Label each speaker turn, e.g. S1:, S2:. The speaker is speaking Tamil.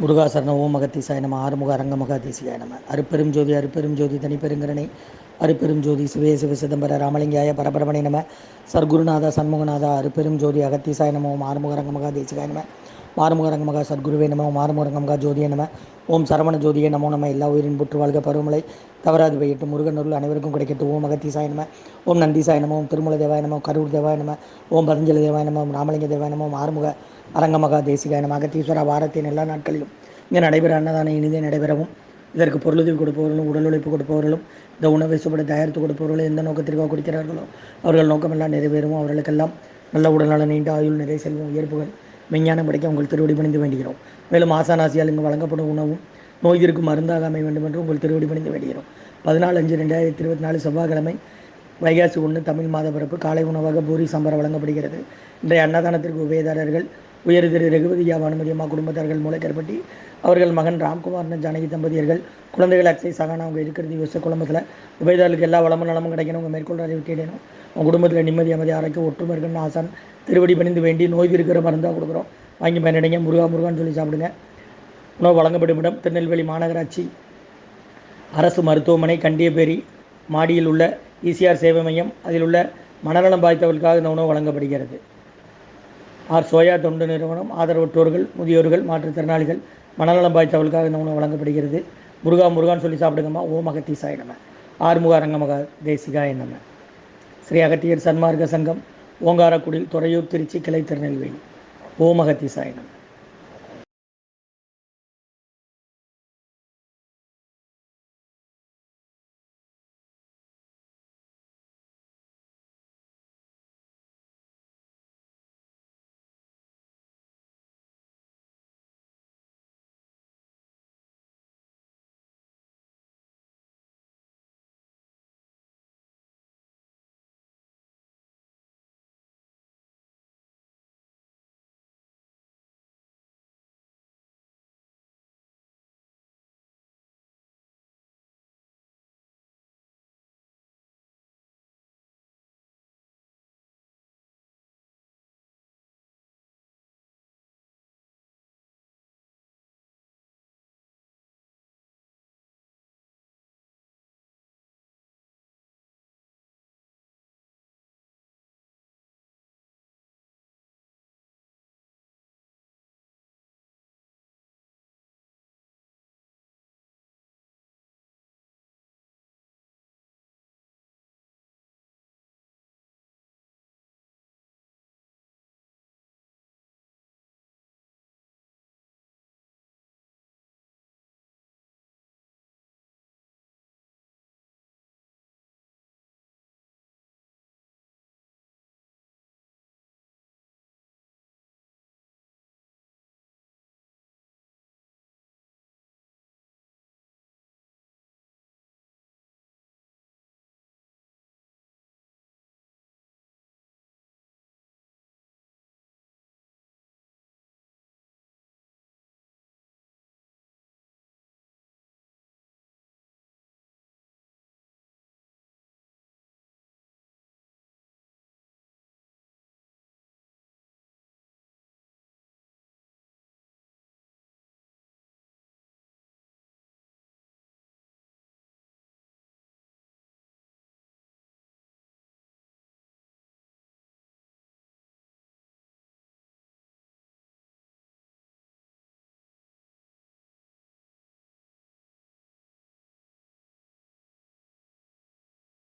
S1: முருகாசரண ஓம் அகத்தீசாய நம ஆறுமுக அரங்கமகா தேசிகாய நம அருப்பெரும் ஜோதி தனிப்பெருங்கரணை அருப்பெரும் ஜோதி சிவே சிவ சிதம்பர ராமலிங்காய பரபரமணி நம சர்க்குருநாதா சண்முகநாதா அருப்பெரும் ஜோதி அகத்தீசாய நம ஓம் ஆறுமுக அரங்கமகா தேசிகாய நம மாறுமுக அரங்கமகா சத்குருவே நம மாறுமுக அரங்கமகா ஜோதியே நம ஓம் சரவண ஜோதியே நமோ நம்ம எல்லா உயிரின் புற்று வாழ்க பருவமழை தவறாது பெய்யட்டும் முருகனருள் அனைவருக்கும் கிடைக்கட்டும் ஓம் அகத்தீசாய நம ஓம் நந்தீசாய நம ஓம் திருமலை தேவாய நம கரூர் தேவாய நம ஓம் பதஞ்சலி தேவாய நம ஓம் ராமலிங்க தேவாய நம ஓம் ஆறுமுக அரங்கமகா தேசிகாய நம அகத்தீஸ்வர வாரத்தின் எல்லா நாட்களிலும் இங்கே நடைபெற அன்னதானம் இனிதே நடைபெறவும் இதற்கு பொருளுதவி கொடுப்பவர்களும் உடல் உழைப்பு கொடுப்பவர்களும் இந்த உணவை சுப்பட தயாரித்து கொடுப்பவர்களும் எந்த நோக்கத்திற்காக கொடுக்கிறார்களோ அவர்கள் நோக்கமெல்லாம் நிறைவேறும் அவர்களுக்கெல்லாம் நல்ல உடல்நல நீண்ட ஆயுள் நிறை செல்வம் உயர்ப்புகள் விஞ்ஞானம் படைக்க உங்கள் திருவடி பணிந்து வேண்டுகிறோம். மேலும் ஆசானாசியால் இங்கு வழங்கப்படும் உணவும் நோய் இருக்கும் மருந்தாக அமைய வேண்டும் என்று உங்கள் திருவடி பணிந்து வேண்டுகிறோம். 14/5/2024 செவ்வாய்க்கிழமை வைகாசி 1 தமிழ் மாத பிறப்பு காலை உணவாக பூரி சாம்பார் வழங்கப்படுகிறது. இன்றைய அன்னதானத்திற்கு உபயதாரர்கள் உயர் திரு ரகுபதியா அனுமதியம்மா குடும்பத்தார்கள் மூளைக்கற்பட்டி அவர்கள் மகன் ராம்குமார் ஜானகி தம்பதியர்கள் குழந்தைகள் அக்ஷய் சகானா அவங்க இருக்கிறது யோச குடும்பத்தில் உபயதாரர்களுக்கு எல்லா வளமும் நலமும் கிடைக்கணும். உங்கள் மேற்கொள்ள அறிவிட்டிடணும். உங்கள் குடும்பத்தில் நிம்மதி அமைதி ஆரோக்கியம் ஒற்றுமை இருக்குன்னு ஆசான் திருவடி பணிந்து வேண்டி நோய் இருக்கிற மருந்தாக கொடுக்குறோம். வாங்கி பயனடைங்க. முருகான்னு சொல்லி சாப்பிடுங்க. உணவு வழங்கப்படும் இடம் திருநெல்வேலி மாநகராட்சி அரசு மருத்துவமனை கண்டியப்பேரி மாடியில் உள்ள ஈசிஆர் சேவை மையம். அதில் உள்ள மனநலம் பாதித்தவர்களுக்காக இந்த உணவு வழங்கப்படுகிறது. சோயா தொண்டு நிறுவனம் ஆதரவற்றோர்கள் முதியோர்கள் மாற்றுத்திறனாளிகள் மனநலம் பாதித்தவர்களுக்காக இந்த உணவு வழங்கப்படுகிறது. முருகான்னு சொல்லி சாப்பிடுங்கம்மா. ஓம் அகத்தீசாய நம ஆறுமுக அரங்கமகா தேசிகாய நம. ஸ்ரீ அகத்தியர் சன்மார்க்க சங்கம் ஓங்காரக்குடி துறையூர் திருச்சி கிளை திருநெல்வேலி. ஓம் அகத்தீசாய நம.